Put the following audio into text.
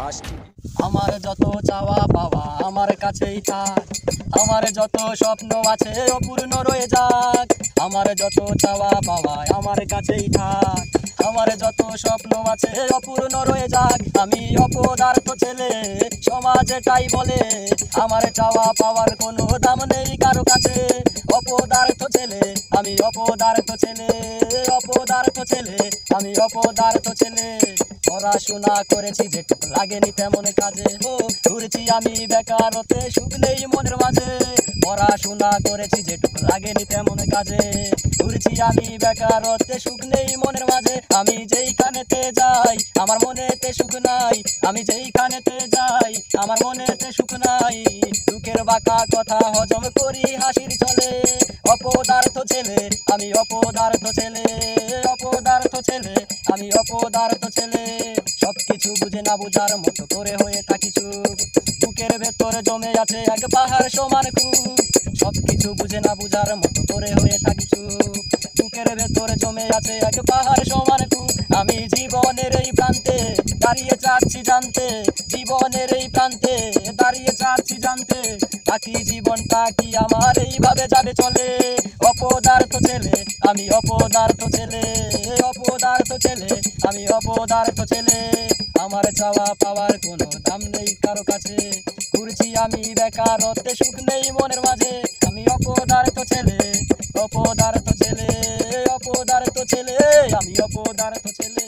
Last. আমার যত চাওয়া পাওয়া আমার কাছেই থাক, আমার যত স্বপ্ন আছে অপূর্ণ রয়ে যাক। আমার যত চাওয়া পাওয়া আমার কাছেই থাক, আমার যত স্বপ্ন আছে অপূর্ণ রয়ে যাক। আমি অপদার্থ ছেলে, সমাজ এটাই বলে আমার চাওয়া পাওয়ার কোনো দাম নেই কারো কাছে। অপদার্থ ছেলে আমি, অপদার্থ ছেলে, অপদার্থ ছেলে আমি, অপদার্থ ছেলে। পড়াশোনা করেছি যেটুকু লাগেনি তেমন কাজে, ঘুরেছি আমি বেকারতে, সুখ নেই মনের মাঝে। পড়াশোনা করেছি যেটুকু লাগেনি তেমন কাজে, ঘুরেছি আমি বেকারতে, সুখ নেই মনের মাঝে। আমি যেইখানেতে যাই আমার মনেতে সুখ নাই, আমি যেইখানেতে যাই আমার মনেতে সুখ নাই। দুঃখের বাঁকা কথা হজম করি হাসির চলে। অপদার্থ ছেলে আমি, অপদার্থ ছেলে, অপদার্থ ছেলে আমি, অপদার্থ ছেলে। সবকিছু বুঝে না বুঝার মতো করে হয়ে থাকি চুপ, বুকের ভেতরে জমে আছে এক পাহাড় সমান কূপ। সবকিছু বুঝে না বুঝার মতো করে হয়ে থাকি চুপ, বুকের ভেতরে জমে আছে এক পাহাড় সমান কূপ। আমি জীবনের এই প্রান্তে দাঁড়িয়ে চাচ্ছি জানতে, জীবনের এই প্রান্তে দাঁড়িয়ে চাচ্ছি জানতে, বাকি জীবনটা কি আমার এইভাবে যাবে চলে। অপদার্থ ছেলে আমি, অপদার্থ ছেলে, অপদার্থ ছেলে আমি, অপদার্থ ছেলে। আমার চাওয়া পাওয়ার কোনো দাম নেই কারো কাছে, ঘুরছি আমি বেকারত্বে, সুখ নেই মনের মাঝে। আমি অপদার্থ ছেলে, অপদার্থ ছেলে, অপদার্থ ছেলে আমি, অপদার্থ ছেলে।